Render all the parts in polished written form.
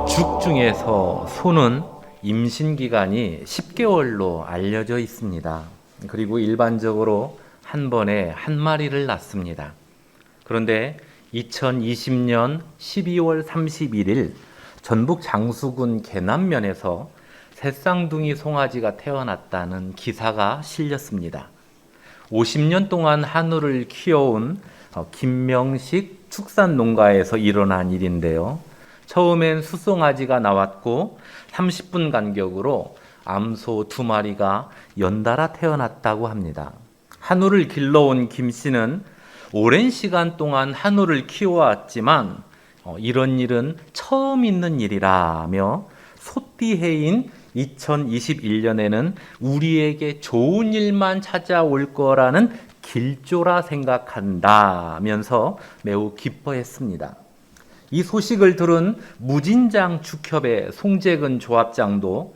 죽 중에서 소는 임신 기간이 10개월로 알려져 있습니다. 그리고 일반적으로 한 번에 한 마리를 낳습니다. 그런데 2020년 12월 31일 전북 장수군 계남면에서 새쌍둥이 송아지가 태어났다는 기사가 실렸습니다. 50년 동안 한우를 키워온 김명식 축산농가에서 일어난 일인데요. 처음엔 수송아지가 나왔고 30분 간격으로 암소 2마리가 연달아 태어났다고 합니다. 한우를 길러온 김 씨는 오랜 시간 동안 한우를 키워왔지만 이런 일은 처음 있는 일이라며 소띠해인 2021년에는 우리에게 좋은 일만 찾아올 거라는 길조라 생각한다면서 매우 기뻐했습니다. 이 소식을 들은 무진장 축협의 송재근 조합장도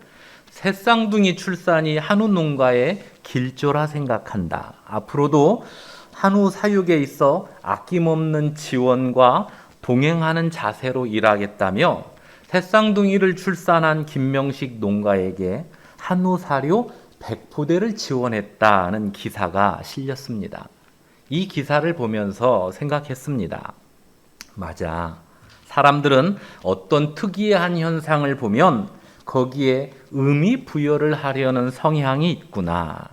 새쌍둥이 출산이 한우 농가의 길조라 생각한다. 앞으로도 한우 사육에 있어 아낌없는 지원과 동행하는 자세로 일하겠다며 새쌍둥이를 출산한 김명식 농가에게 한우 사료 100포대를 지원했다는 기사가 실렸습니다. 이 기사를 보면서 생각했습니다. 맞아. 사람들은 어떤 특이한 현상을 보면 거기에 의미 부여를 하려는 성향이 있구나.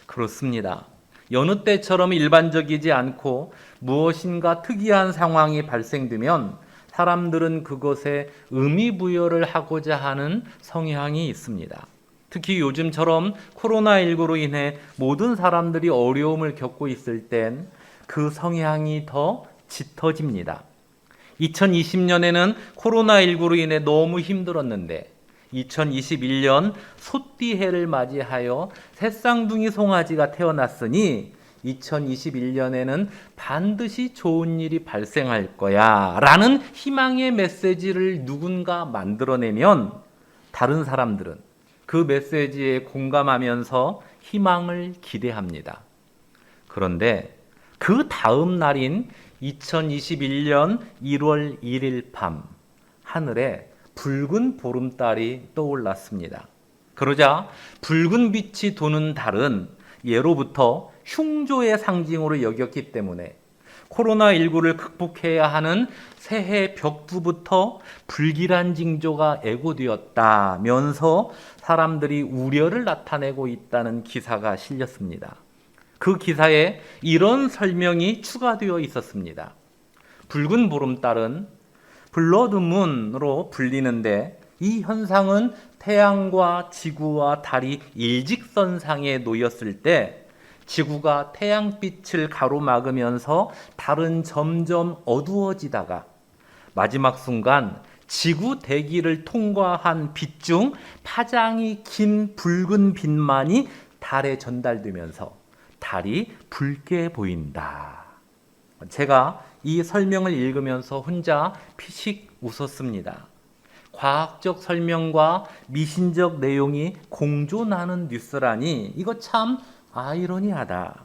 그렇습니다. 여느 때처럼 일반적이지 않고 무엇인가 특이한 상황이 발생되면 사람들은 그것에 의미 부여를 하고자 하는 성향이 있습니다. 특히 요즘처럼 코로나19로 인해 모든 사람들이 어려움을 겪고 있을 땐 그 성향이 더 짙어집니다. 2020년에는 코로나19로 인해 너무 힘들었는데 2021년 소띠해를 맞이하여 새쌍둥이 송아지가 태어났으니 2021년에는 반드시 좋은 일이 발생할 거야 라는 희망의 메시지를 누군가 만들어내면 다른 사람들은 그 메시지에 공감하면서 희망을 기대합니다. 그런데 그 다음 날인 2021년 1월 1일 밤 하늘에 붉은 보름달이 떠올랐습니다. 그러자 붉은 빛이 도는 달은 예로부터 흉조의 상징으로 여겼기 때문에 코로나19를 극복해야 하는 새해 벽두부터 불길한 징조가 애고되었다면서 사람들이 우려를 나타내고 있다는 기사가 실렸습니다. 그 기사에 이런 설명이 추가되어 있었습니다. 붉은 보름달은 블러드문으로 불리는데 이 현상은 태양과 지구와 달이 일직선상에 놓였을 때 지구가 태양빛을 가로막으면서 달은 점점 어두워지다가 마지막 순간 지구 대기를 통과한 빛 중 파장이 긴 붉은 빛만이 달에 전달되면서 달이 붉게 보인다. 제가 이 설명을 읽으면서 혼자 피식 웃었습니다. 과학적 설명과 미신적 내용이 공존하는 뉴스라니 이거 참 아이러니하다.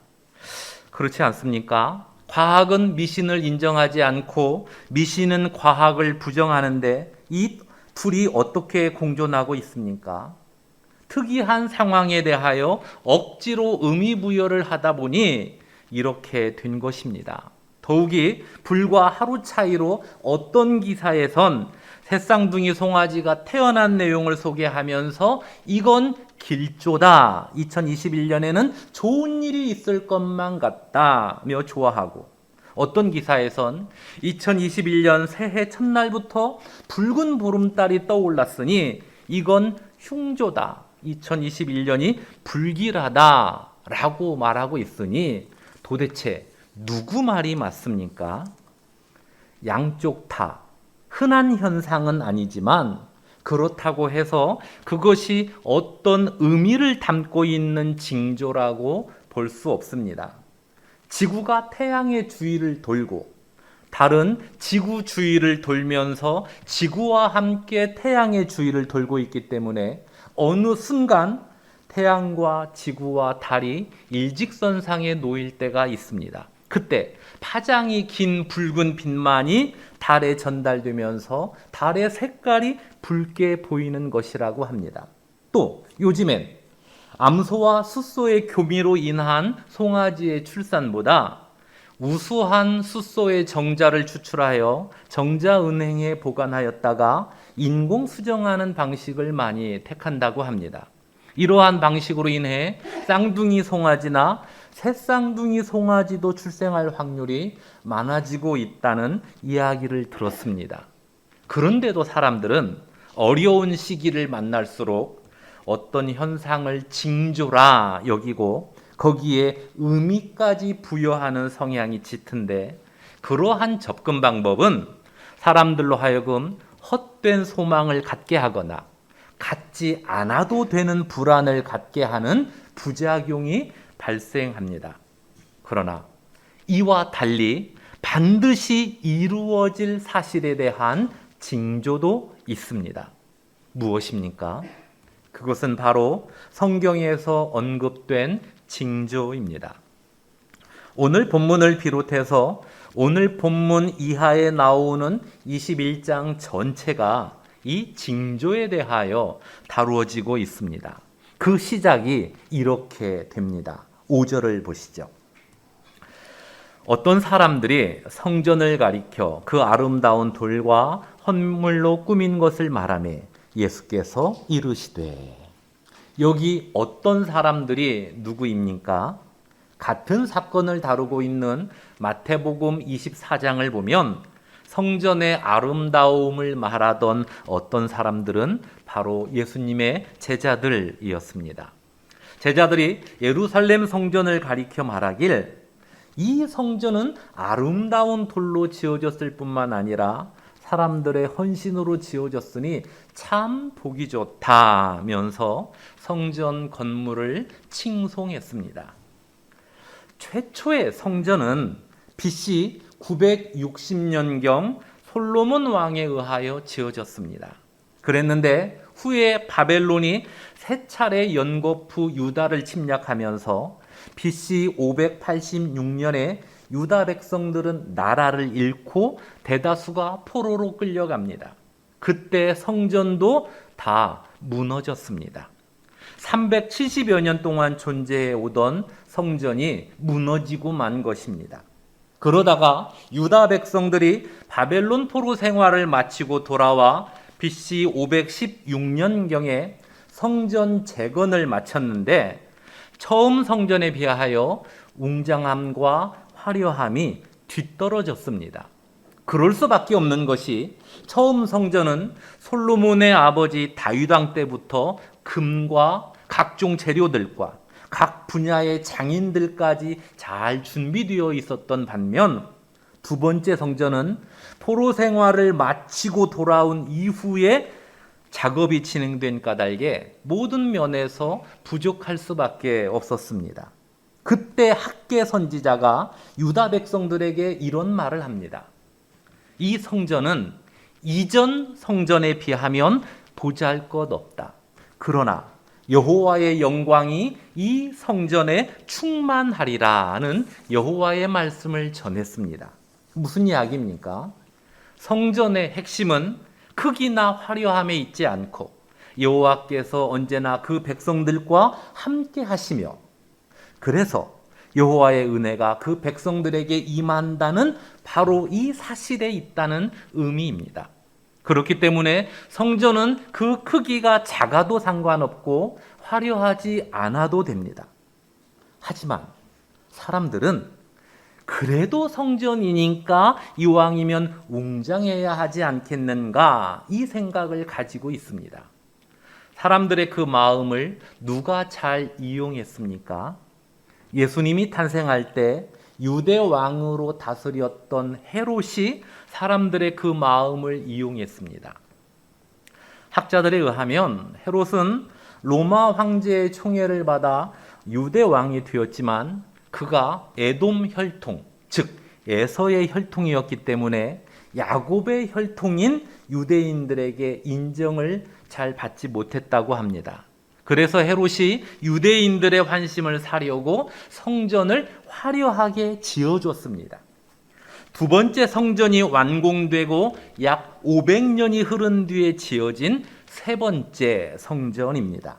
그렇지 않습니까? 과학은 미신을 인정하지 않고 미신은 과학을 부정하는데 이 둘이 어떻게 공존하고 있습니까? 특이한 상황에 대하여 억지로 의미 부여를 하다 보니 이렇게 된 것입니다. 더욱이 불과 하루 차이로 어떤 기사에선 새쌍둥이 송아지가 태어난 내용을 소개하면서 이건 길조다. 2021년에는 좋은 일이 있을 것만 같다며 좋아하고 어떤 기사에선 2021년 새해 첫날부터 붉은 보름달이 떠올랐으니 이건 흉조다. 2021년이 불길하다라고 말하고 있으니 도대체 누구 말이 맞습니까? 양쪽 다 흔한 현상은 아니지만 그렇다고 해서 그것이 어떤 의미를 담고 있는 징조라고 볼 수 없습니다. 지구가 태양의 주위를 돌고 달은 지구 주위를 돌면서 지구와 함께 태양의 주위를 돌고 있기 때문에 어느 순간 태양과 지구와 달이 일직선상에 놓일 때가 있습니다. 그때 파장이 긴 붉은 빛만이 달에 전달되면서 달의 색깔이 붉게 보이는 것이라고 합니다. 또 요즘엔 암소와 숫소의 교미로 인한 송아지의 출산보다 우수한 숫소의 정자를 추출하여 정자은행에 보관하였다가 인공 수정하는 방식을 많이 택한다고 합니다. 이러한 방식으로 인해 쌍둥이 송아지나 새쌍둥이 송아지도 출생할 확률이 많아지고 있다는 이야기를 들었습니다. 그런데도 사람들은 어려운 시기를 만날수록 어떤 현상을 징조라 여기고 거기에 의미까지 부여하는 성향이 짙은데, 그러한 접근 방법은 사람들로 하여금 헛된 소망을 갖게 하거나 갖지 않아도 되는 불안을 갖게 하는 부작용이 발생합니다. 그러나 이와 달리 반드시 이루어질 사실에 대한 징조도 있습니다. 무엇입니까? 그것은 바로 성경에서 언급된 징조입니다. 오늘 본문을 비롯해서 오늘 본문 이하에 나오는 21장 전체가 이 징조에 대하여 다루어지고 있습니다. 그 시작이 이렇게 됩니다. 5절을 보시죠. 어떤 사람들이 성전을 가리켜 그 아름다운 돌과 헌물로 꾸민 것을 말하며 예수께서 이르시되. 여기 어떤 사람들이 누구입니까? 같은 사건을 다루고 있는 마태복음 24장을 보면 성전의 아름다움을 말하던 어떤 사람들은 바로 예수님의 제자들이었습니다. 제자들이 예루살렘 성전을 가리켜 말하길, 이 성전은 아름다운 돌로 지어졌을 뿐만 아니라 사람들의 헌신으로 지어졌으니 참 보기 좋다면서 성전 건물을 칭송했습니다. 최초의 성전은 BC 960년경 솔로몬 왕에 의하여 지어졌습니다. 그랬는데 후에 바벨론이 세 차례 연거푸 유다를 침략하면서 BC 586년에 유다 백성들은 나라를 잃고 대다수가 포로로 끌려갑니다. 그때 성전도 다 무너졌습니다. 370여 년 동안 존재해 오던 성전이 무너지고 만 것입니다. 그러다가 유다 백성들이 바벨론 포로 생활을 마치고 돌아와 BC 516년경에 성전 재건을 마쳤는데 처음 성전에 비하여 웅장함과 화려함이 뒤떨어졌습니다. 그럴 수밖에 없는 것이 처음 성전은 솔로몬의 아버지 다윗 왕 때부터 금과 각종 재료들과 각 분야의 장인들까지 잘 준비되어 있었던 반면 두 번째 성전은 포로 생활을 마치고 돌아온 이후에 작업이 진행된 까닭에 모든 면에서 부족할 수밖에 없었습니다. 그때 학계 선지자가 유다 백성들에게 이런 말을 합니다. 이 성전은 이전 성전에 비하면 보잘것없다. 그러나 여호와의 영광이 이 성전에 충만하리라는 여호와의 말씀을 전했습니다. 무슨 이야기입니까? 성전의 핵심은 크기나 화려함에 있지 않고 여호와께서 언제나 그 백성들과 함께 하시며, 그래서 여호와의 은혜가 그 백성들에게 임한다는 바로 이 사실에 있다는 의미입니다. 그렇기 때문에 성전은 그 크기가 작아도 상관없고 화려하지 않아도 됩니다. 하지만 사람들은 그래도 성전이니까 이왕이면 웅장해야 하지 않겠는가, 이 생각을 가지고 있습니다. 사람들의 그 마음을 누가 잘 이용했습니까? 예수님이 탄생할 때 유대 왕으로 다스렸던 헤롯이 사람들의 그 마음을 이용했습니다. 학자들에 의하면 헤롯은 로마 황제의 총애를 받아 유대 왕이 되었지만 그가 에돔 혈통, 즉 에서의 혈통이었기 때문에 야곱의 혈통인 유대인들에게 인정을 잘 받지 못했다고 합니다. 그래서 헤롯이 유대인들의 환심을 사려고 성전을 화려하게 지어줬습니다. 두 번째 성전이 완공되고 약 500년이 흐른 뒤에 지어진 세 번째 성전입니다.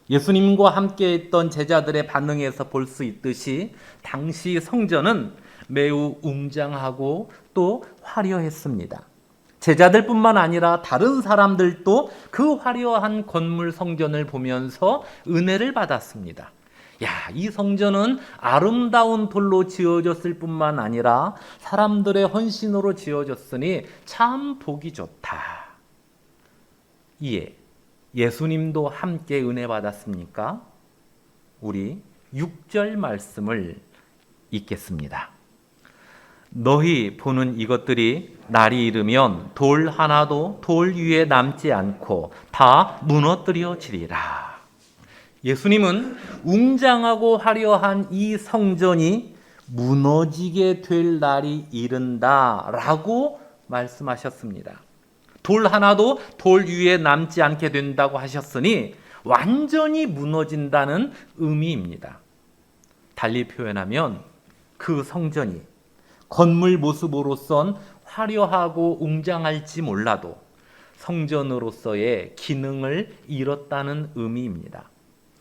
예수님과 함께 했던 제자들의 반응에서 볼 수 있듯이 당시 성전은 매우 웅장하고 또 화려했습니다. 제자들뿐만 아니라 다른 사람들도 그 화려한 건물 성전을 보면서 은혜를 받았습니다. 야, 이 성전은 아름다운 돌로 지어졌을 뿐만 아니라 사람들의 헌신으로 지어졌으니 참 보기 좋다. 이에 예수님도 함께 은혜 받았습니까? 우리 6절 말씀을 읽겠습니다. 너희 보는 이것들이 날이 이르면 돌 하나도 돌 위에 남지 않고 다 무너뜨려지리라. 예수님은 웅장하고 화려한 이 성전이 무너지게 될 날이 이른다라고 말씀하셨습니다. 돌 하나도 돌 위에 남지 않게 된다고 하셨으니 완전히 무너진다는 의미입니다. 달리 표현하면 그 성전이 건물 모습으로선 화려하고 웅장할지 몰라도 성전으로서의 기능을 잃었다는 의미입니다.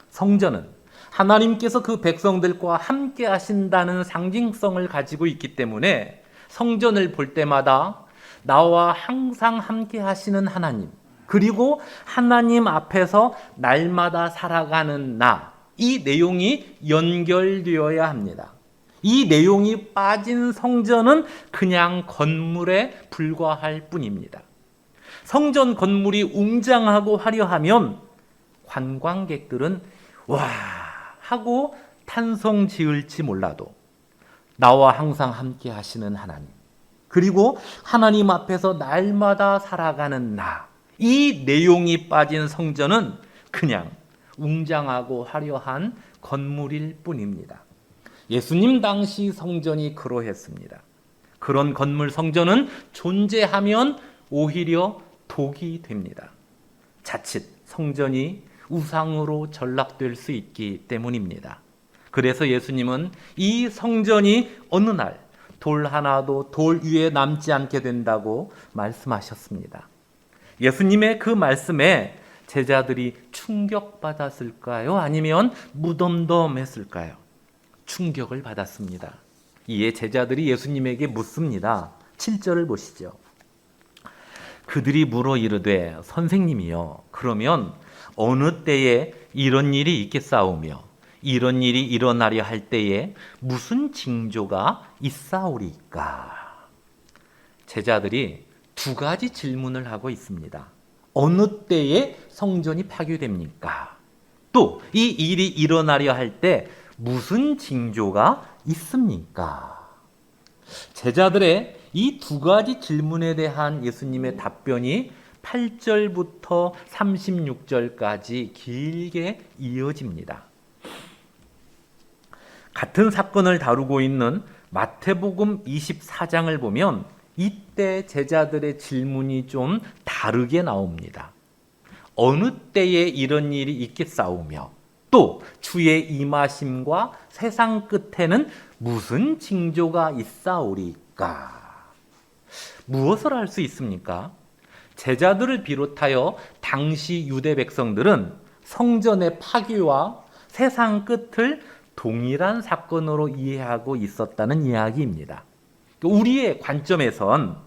성전은 하나님께서 그 백성들과 함께 하신다는 상징성을 가지고 있기 때문에 성전을 볼 때마다 나와 항상 함께 하시는 하나님, 그리고 하나님 앞에서 날마다 살아가는 나, 이 내용이 연결되어야 합니다. 이 내용이 빠진 성전은 그냥 건물에 불과할 뿐입니다. 성전 건물이 웅장하고 화려하면 관광객들은 와 하고 탄성 지을지 몰라도 나와 항상 함께 하시는 하나님, 그리고 하나님 앞에서 날마다 살아가는 나, 이 내용이 빠진 성전은 그냥 웅장하고 화려한 건물일 뿐입니다. 예수님 당시 성전이 그러했습니다. 그런 건물 성전은 존재하면 오히려 독이 됩니다. 자칫 성전이 우상으로 전락될 수 있기 때문입니다. 그래서 예수님은 이 성전이 어느 날 돌 하나도 돌 위에 남지 않게 된다고 말씀하셨습니다. 예수님의 그 말씀에 제자들이 충격받았을까요? 아니면 무덤덤했을까요? 충격을 받았습니다. 이에 제자들이 예수님에게 묻습니다. 7절을 보시죠. 그들이 물어 이르되 선생님이여, 그러면 어느 때에 이런 일이 있겠사오며 이런 일이 일어나려 할 때에 무슨 징조가 있사오리까? 제자들이 두 가지 질문을 하고 있습니다. 어느 때에 성전이 파괴됩니까? 또 이 일이 일어나려 할 때 무슨 징조가 있습니까? 제자들의 이 두 가지 질문에 대한 예수님의 답변이 8절부터 36절까지 길게 이어집니다. 같은 사건을 다루고 있는 마태복음 24장을 보면 이때 제자들의 질문이 좀 다르게 나옵니다. 어느 때에 이런 일이 있겠사오며 또 주의 임하심과 세상 끝에는 무슨 징조가 있사오리까? 무엇을 할 수 있습니까? 제자들을 비롯하여 당시 유대 백성들은 성전의 파괴와 세상 끝을 동일한 사건으로 이해하고 있었다는 이야기입니다. 우리의 관점에선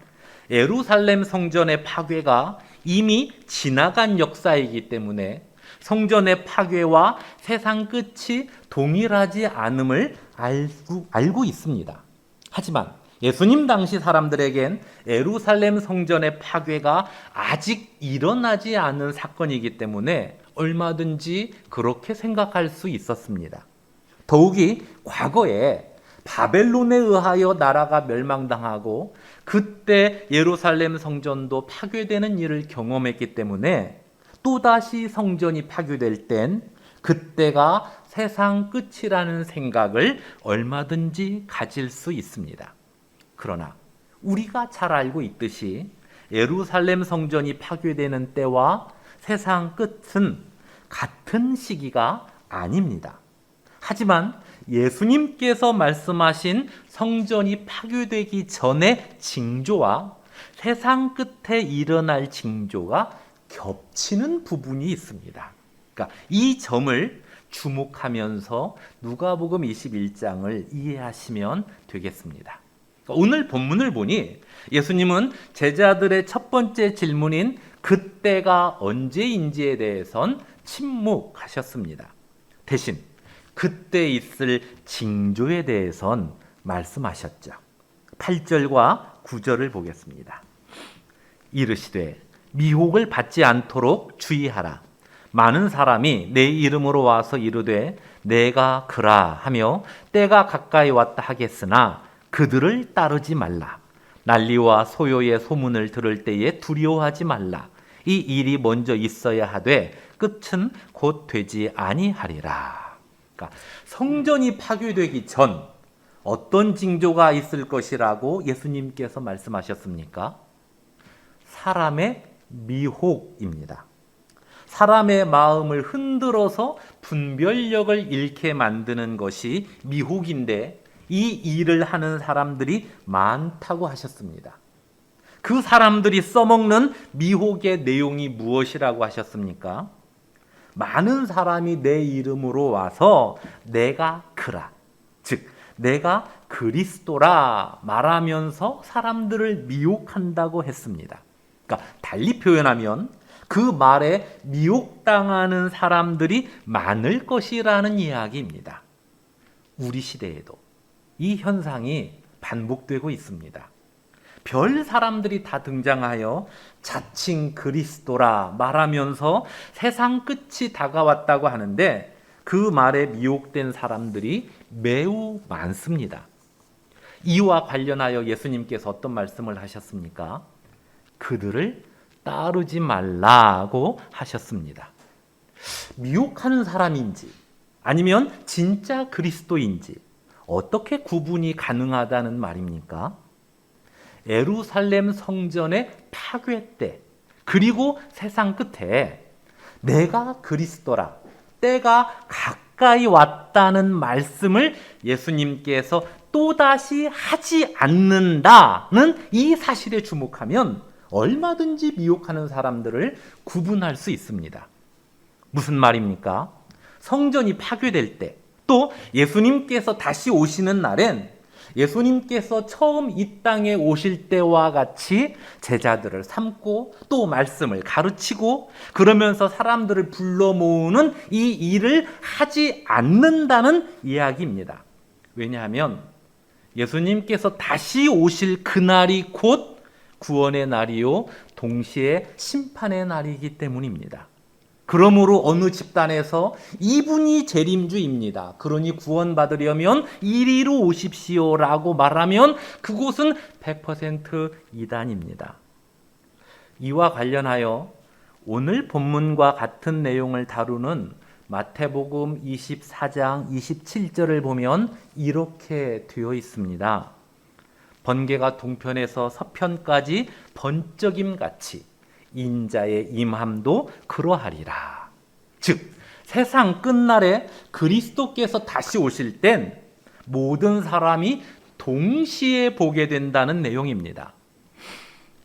예루살렘 성전의 파괴가 이미 지나간 역사이기 때문에 성전의 파괴와 세상 끝이 동일하지 않음을 알고 있습니다. 하지만 예수님 당시 사람들에겐 예루살렘 성전의 파괴가 아직 일어나지 않은 사건이기 때문에 얼마든지 그렇게 생각할 수 있었습니다. 더욱이 과거에 바벨론에 의하여 나라가 멸망당하고 그때 예루살렘 성전도 파괴되는 일을 경험했기 때문에 또다시 성전이 파괴될 땐 그때가 세상 끝이라는 생각을 얼마든지 가질 수 있습니다. 그러나 우리가 잘 알고 있듯이 예루살렘 성전이 파괴되는 때와 세상 끝은 같은 시기가 아닙니다. 하지만 예수님께서 말씀하신 성전이 파괴되기 전의 징조와 세상 끝에 일어날 징조가 겹치는 부분이 있습니다. 그러니까 이 점을 주목하면서 누가복음 21장을 이해하시면 되겠습니다. 오늘 본문을 보니 예수님은 제자들의 첫 번째 질문인 그때가 언제인지에 대해선 침묵하셨습니다. 대신 그때 있을 징조에 대해선 말씀하셨죠. 8절과 9절을 보겠습니다. 이르시되 미혹을 받지 않도록 주의하라. 많은 사람이 내 이름으로 와서 이르되 내가 그라 하며 때가 가까이 왔다 하겠으나 그들을 따르지 말라. 난리와 소요의 소문을 들을 때에 두려워하지 말라. 이 일이 먼저 있어야 하되 끝은 곧 되지 아니하리라. 그러니까 성전이 파괴되기 전 어떤 징조가 있을 것이라고 예수님께서 말씀하셨습니까? 사람의 미혹입니다. 사람의 마음을 흔들어서 분별력을 잃게 만드는 것이 미혹인데 이 일을 하는 사람들이 많다고 하셨습니다. 그 사람들이 써먹는 미혹의 내용이 무엇이라고 하셨습니까? 많은 사람이 내 이름으로 와서 내가 그라, 즉 내가 그리스도라 말하면서 사람들을 미혹한다고 했습니다. 그러니까 달리 표현하면 그 말에 미혹당하는 사람들이 많을 것이라는 이야기입니다. 우리 시대에도 이 현상이 반복되고 있습니다. 별 사람들이 다 등장하여 자칭 그리스도라 말하면서 세상 끝이 다가왔다고 하는데 그 말에 미혹된 사람들이 매우 많습니다. 이와 관련하여 예수님께서 어떤 말씀을 하셨습니까? 그들을 따르지 말라고 하셨습니다. 미혹하는 사람인지 아니면 진짜 그리스도인지 어떻게 구분이 가능하다는 말입니까? 예루살렘 성전의 파괴 때 그리고 세상 끝에 내가 그리스도라 때가 가까이 왔다는 말씀을 예수님께서 또다시 하지 않는다는 이 사실에 주목하면 얼마든지 미혹하는 사람들을 구분할 수 있습니다. 무슨 말입니까? 성전이 파괴될 때 또 예수님께서 다시 오시는 날엔 예수님께서 처음 이 땅에 오실 때와 같이 제자들을 삼고 또 말씀을 가르치고 그러면서 사람들을 불러 모으는 이 일을 하지 않는다는 이야기입니다. 왜냐하면 예수님께서 다시 오실 그날이 곧 구원의 날이요 동시에 심판의 날이기 때문입니다. 그러므로 어느 집단에서 이분이 재림주입니다. 그러니 구원받으려면 이리로 오십시오라고 말하면 그곳은 100% 이단입니다. 이와 관련하여 오늘 본문과 같은 내용을 다루는 마태복음 24장 27절을 보면 이렇게 되어 있습니다. 번개가 동편에서 서편까지 번쩍임같이 인자의 임함도 그러하리라. 즉 세상 끝날에 그리스도께서 다시 오실 땐 모든 사람이 동시에 보게 된다는 내용입니다.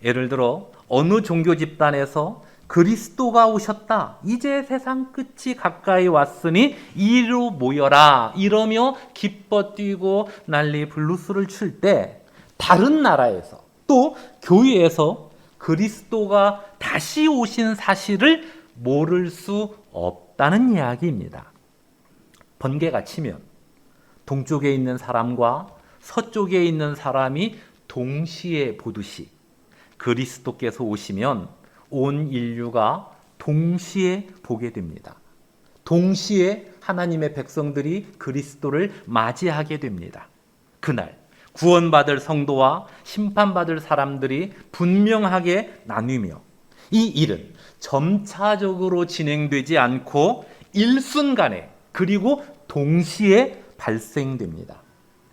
예를 들어 어느 종교 집단에서 그리스도가 오셨다. 이제 세상 끝이 가까이 왔으니 이리로 모여라. 이러며 기뻐 뛰고 난리 블루스를 출 때 다른 나라에서 또 교회에서 그리스도가 다시 오신 사실을 모를 수 없다는 이야기입니다. 번개가 치면 동쪽에 있는 사람과 서쪽에 있는 사람이 동시에 보듯이 그리스도께서 오시면 온 인류가 동시에 보게 됩니다. 동시에 하나님의 백성들이 그리스도를 맞이하게 됩니다. 그날 구원받을 성도와 심판받을 사람들이 분명하게 나뉘며 이 일은 점차적으로 진행되지 않고 일순간에 그리고 동시에 발생됩니다.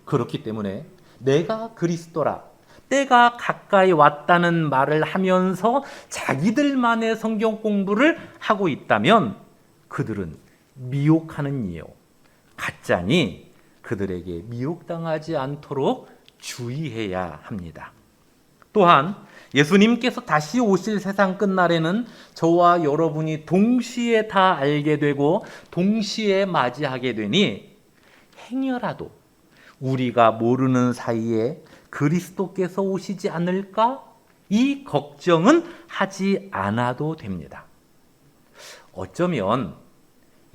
그렇기 때문에 내가 그리스도라 때가 가까이 왔다는 말을 하면서 자기들만의 성경 공부를 하고 있다면 그들은 미혹하는 이요 가짜니 그들에게 미혹당하지 않도록 주의해야 합니다. 또한 예수님께서 다시 오실 세상 끝날에는 저와 여러분이 동시에 다 알게 되고 동시에 맞이하게 되니 행여라도 우리가 모르는 사이에 그리스도께서 오시지 않을까? 이 걱정은 하지 않아도 됩니다. 어쩌면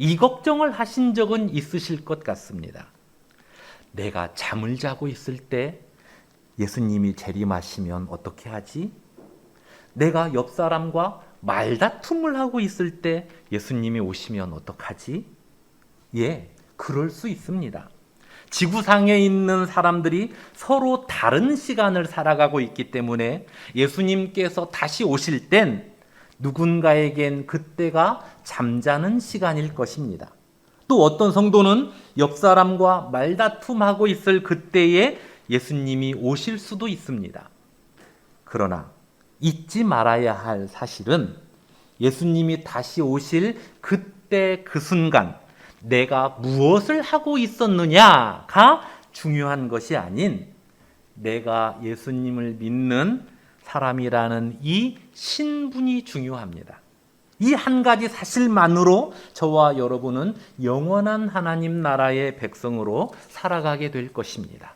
이 걱정을 하신 적은 있으실 것 같습니다. 내가 잠을 자고 있을 때 예수님이 재림하시면 어떻게 하지? 내가 옆 사람과 말다툼을 하고 있을 때 예수님이 오시면 어떡하지? 예, 그럴 수 있습니다. 지구상에 있는 사람들이 서로 다른 시간을 살아가고 있기 때문에 예수님께서 다시 오실 땐 누군가에겐 그때가 잠자는 시간일 것입니다. 또 어떤 성도는 옆 사람과 말다툼하고 있을 그때에 예수님이 오실 수도 있습니다. 그러나 잊지 말아야 할 사실은 예수님이 다시 오실 그때 그 순간 내가 무엇을 하고 있었느냐가 중요한 것이 아닌 내가 예수님을 믿는 사람이라는 이 신분이 중요합니다. 이 한 가지 사실만으로 저와 여러분은 영원한 하나님 나라의 백성으로 살아가게 될 것입니다.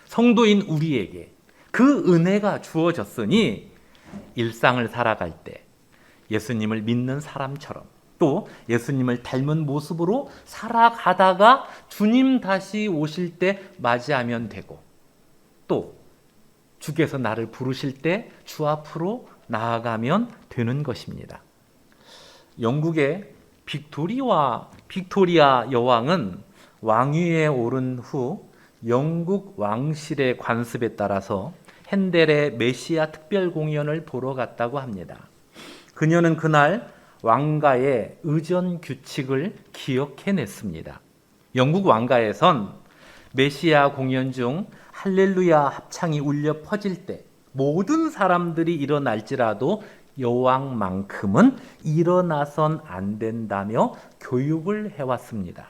성도인 우리에게 그 은혜가 주어졌으니 일상을 살아갈 때 예수님을 믿는 사람처럼 또 예수님을 닮은 모습으로 살아가다가 주님 다시 오실 때 맞이하면 되고 또 주께서 나를 부르실 때 주 앞으로 나아가면 되는 것입니다. 영국의 빅토리아 여왕은 왕위에 오른 후 영국 왕실의 관습에 따라서 핸델의 메시아 특별 공연을 보러 갔다고 합니다. 그녀는 그날 왕가의 의전 규칙을 기억해냈습니다. 영국 왕가에선 메시아 공연 중 할렐루야 합창이 울려 퍼질 때 모든 사람들이 일어날지라도 여왕만큼은 일어나선 안 된다며 교육을 해왔습니다.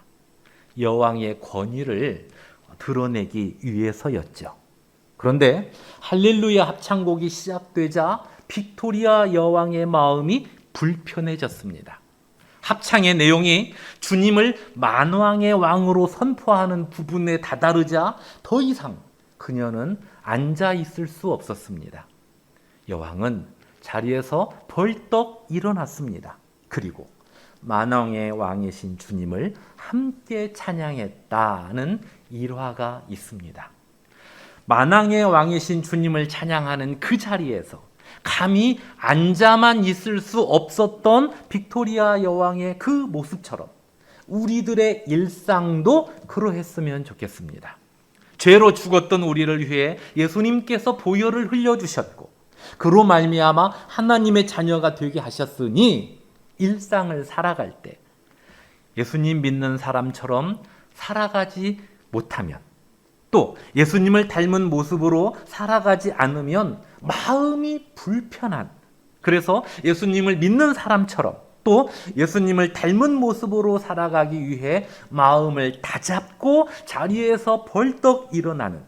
여왕의 권위를 드러내기 위해서였죠. 그런데 할렐루야 합창곡이 시작되자 빅토리아 여왕의 마음이 불편해졌습니다. 합창의 내용이 주님을 만왕의 왕으로 선포하는 부분에 다다르자 더 이상 그녀는 앉아 있을 수 없었습니다. 여왕은 자리에서 벌떡 일어났습니다. 그리고 만왕의 왕이신 주님을 함께 찬양했다는 일화가 있습니다. 만왕의 왕이신 주님을 찬양하는 그 자리에서 감히 앉아만 있을 수 없었던 빅토리아 여왕의 그 모습처럼 우리들의 일상도 그러했으면 좋겠습니다. 죄로 죽었던 우리를 위해 예수님께서 보혈을 흘려주셨고 그로 말미암아 하나님의 자녀가 되게 하셨으니 일상을 살아갈 때 예수님 믿는 사람처럼 살아가지 못하면 또 예수님을 닮은 모습으로 살아가지 않으면 마음이 불편한, 그래서 예수님을 믿는 사람처럼 또 예수님을 닮은 모습으로 살아가기 위해 마음을 다잡고 자리에서 벌떡 일어나는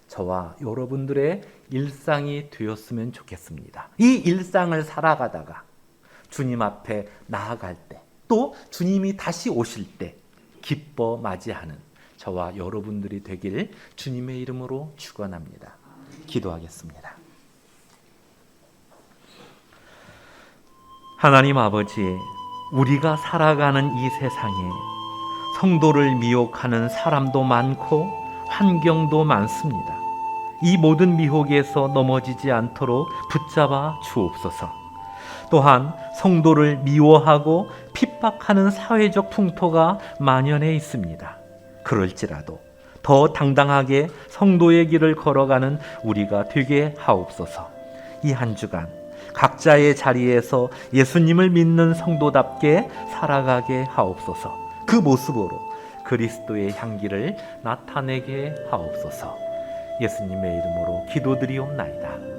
저와 여러분들의 일상이 되었으면 좋겠습니다. 이 일상을 살아가다가 주님 앞에 나아갈 때 또 주님이 다시 오실 때 기뻐 맞이하는 저와 여러분들이 되길 주님의 이름으로 축원합니다. 기도하겠습니다. 하나님 아버지, 우리가 살아가는 이 세상에 성도를 미혹하는 사람도 많고 환경도 많습니다. 이 모든 미혹에서 넘어지지 않도록 붙잡아 주옵소서. 또한 성도를 미워하고 핍박하는 사회적 풍토가 만연해 있습니다. 그럴지라도 더 당당하게 성도의 길을 걸어가는 우리가 되게 하옵소서. 이 한 주간 각자의 자리에서 예수님을 믿는 성도답게 살아가게 하옵소서. 그 모습으로 그리스도의 향기를 나타내게 하옵소서. 예수님의 이름으로 기도드리옵나이다.